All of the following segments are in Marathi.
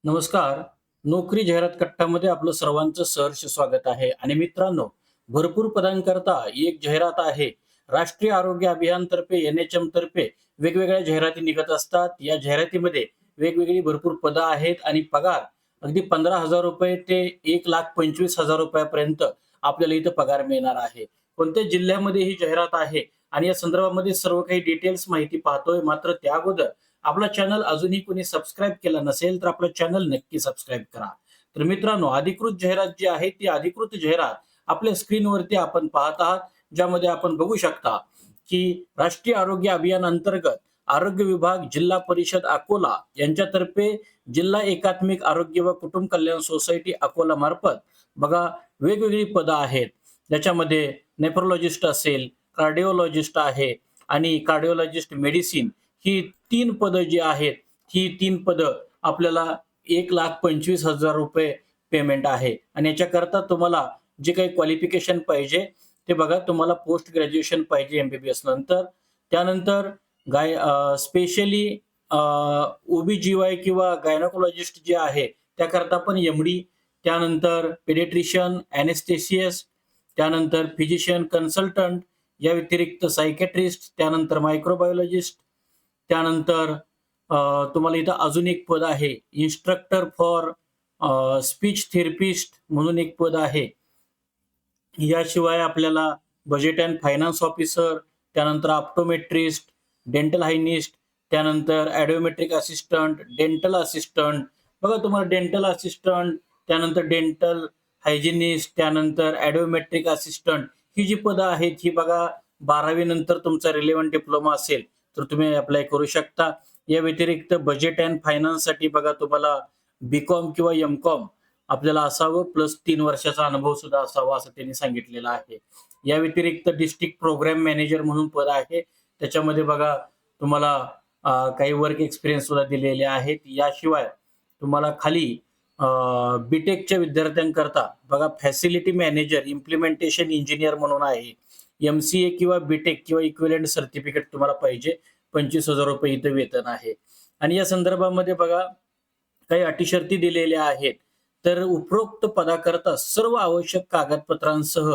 नमस्कार. नोकरी जाहिरात कट्टामध्ये आपलं सर्वांचं सहर्ष स्वागत आहे. आणि मित्रांनो, भरपूर पदांकरता एक जाहिरात आहे. राष्ट्रीय आरोग्य अभियानतर्फे NHM तर्फे वेगवेगळ्या जाहिराती निघत असतात. या जाहिरातीमध्ये वेगवेगळी भरपूर पदं आहेत आणि पगार अगदी ₹15,000 ते ₹1,25,000 पर्यंत आपल्याला इथं पगार मिळणार आहे. कोणत्या जिल्ह्यामध्ये ही जाहिरात आहे आणि या संदर्भामध्ये सर्व काही डिटेल्स माहिती पाहतोय. मात्र त्या अगोदर आपला चॅनल अजूनही कोणी सबस्क्राईब केला नसेल तर आपलं चॅनल नक्की सबस्क्राईब करा. तर मित्रांनो, अधिकृत जाहिरात जी आहे ती अधिकृत जाहिरात आपल्या स्क्रीनवरती आपण पाहत आहात, ज्यामध्ये आपण बघू शकता की राष्ट्रीय आरोग्य अभियान अंतर्गत आरोग्य विभाग जिल्हा परिषद अकोला यांच्यातर्फे जिल्हा एकात्मिक आरोग्य व कुटुंब कल्याण सोसायटी अकोला मार्फत बघा वेगवेगळी पदं आहेत. ज्याच्यामध्ये नेफ्रोलॉजिस्ट असेल, कार्डिओलॉजिस्ट आहे आणि कार्डिओलॉजिस्ट मेडिसिन ही 3 पदं जी आहेत, ही 3 पदं आपल्याला ₹1,25,000 पेमेंट आहे. आणि याच्याकरता तुम्हाला जे काही क्वालिफिकेशन पाहिजे, ते बघा तुम्हाला पोस्ट ग्रॅज्युएशन पाहिजे MBBS नंतर. त्यानंतर स्पेशली OB-GY किंवा गायनेकोलॉजिस्ट जे आहे, त्याकरता पण MD, त्यानंतर पेडियाट्रिशियन, एनेस्थेसिस्ट, त्यानंतर फिजिशियन कन्सल्टंट, या व्यतिरिक्त सायकियाट्रिस्ट, त्यानंतर मायक्रोबायोलॉजिस्ट, त्यानंतर तुम्हाला इथं अजून एक पद आहे, इन्स्ट्रक्टर फॉर स्पीच थेरपिस्ट म्हणून एक पद आहे. याशिवाय आपल्याला बजेट अँड फायनान्स ऑफिसर, त्यानंतर ऑप्टोमेट्रिस्ट, डेंटल हायनिस्ट, त्यानंतर ॲडोमेट्रिक असिस्टंट, डेंटल असिस्टंट. बघा तुम्हाला डेंटल असिस्टंट, त्यानंतर डेंटल हायजिनिस्ट, त्यानंतर ॲडोमेट्रिक असिस्टंट, ही जी पदं आहेत ही बघा 12वी नंतर तुमचा रिलेव्हंट डिप्लोमा असेल तर तुम्ही अप्लाय करू शकता. या व्यतिरिक्त बजेट अँड फायनान्ससाठी बघा तुम्हाला BCom किंवा MCom आपल्याला असावं, प्लस 3 वर्षाचा अनुभव सुद्धा असावा असं त्यांनी सांगितलेलं आहे. या व्यतिरिक्त डिस्ट्रिक्ट प्रोग्राम मॅनेजर म्हणून पद आहे. त्याच्यामध्ये बघा तुम्हाला काही वर्क एक्सपिरियन्स सुद्धा दिलेले आहेत. याशिवाय तुम्हाला खाली बीटेकच्या विद्यार्थ्यांकरता बघा फॅसिलिटी मॅनेजर, इम्प्लिमेंटेशन इंजिनियर म्हणून आहे. MCA किंवा बीटेक किंवा इक्विव्हॅलंट सर्टिफिकेट तुम्हाला पाहिजे. ₹25,000 इथं वेतन आहे. आणि या संदर्भामध्ये बघा काही अटी-शर्ती दिलेल्या आहेत. तर उपरोक्त पदाकरता सर्व आवश्यक कागदपत्रांसह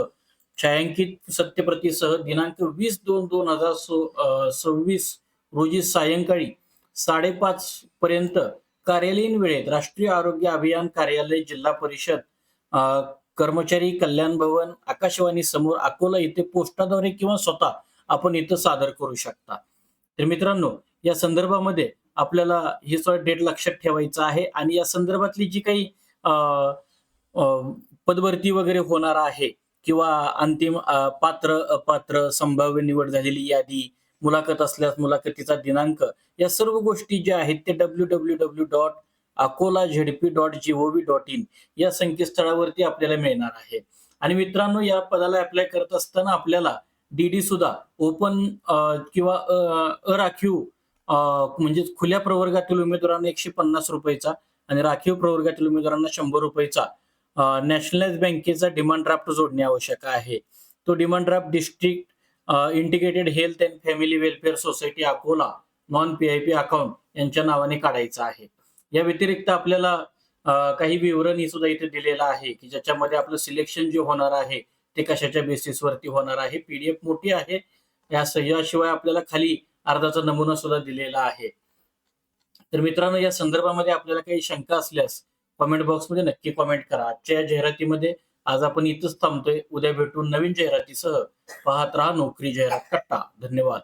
छायांकित सत्यप्रतीसह दिनांक 20/2/2026 रोजी सायंकाळी 5:30 पर्यंत कार्यालयीन वेळेत राष्ट्रीय आरोग्य अभियान कार्यालय जिल्हा परिषद अ, कर्मचारी कल्याण भवन आकाशवाणी समोर अकोला इथे पोस्टाद्वारे किंवा स्वतः आपण इथं सादर करू शकता. तर मित्रांनो, या संदर्भामध्ये आपल्याला हे सगळं डेट लक्षात ठेवायचं आहे. आणि या संदर्भातली जी काही अ, अ, पदभरती वगैरे होणार आहे किंवा अंतिम पात्र, अपात्र, संभाव्य निवड झालेली यादी, मुलाखत असल्यास मुलाखतीचा दिनांक, या सर्व गोष्टी ज्या आहेत ते www.akolazhp.gov.in या संकेतस्थळावरती आपल्याला मिळणार आहे. आणि मित्रांनो, या पदाला अप्लाय करत असताना आपल्याला DD सुद्धा ओपन किंवा अराखीव म्हणजेच खुल्या प्रवर्गातील उमेदवारांना ₹150 आणि राखीव प्रवर्गातील उमेदवारांना ₹100 नॅशनलाइज बँकेचा डिमांड ड्राफ्ट जोडणे आवश्यक आहे. तो demand draft district integrated health and family welfare society Akola non PIP account यांच्या नावाने काढायचा आहे. या व्यतिरिक्त आपल्याला काही विवरण सुद्धा इथे दिलेलं आहे की ज्याच्यामध्ये आपलं सिलेक्शन जे होणार आहे ते कशाच्या बेसिसवरती होणार आहे. PDF मोठी आहे. याशिवाय आपल्याला खाली अर्जाचा नमुना सुद्धा दिलेला आहे. तर मित्रांनो, या संदर्भामध्ये आपल्याला काही शंका असल्यास कमेंट बॉक्समध्ये नक्की कमेंट करा. आजच्या या जाहिरातीमध्ये आज आपण इथंच थांबतोय. उद्या भेटून नवीन जाहिरातीसह. पाहत राहा नोकरी जाहिरात कट्टा. धन्यवाद.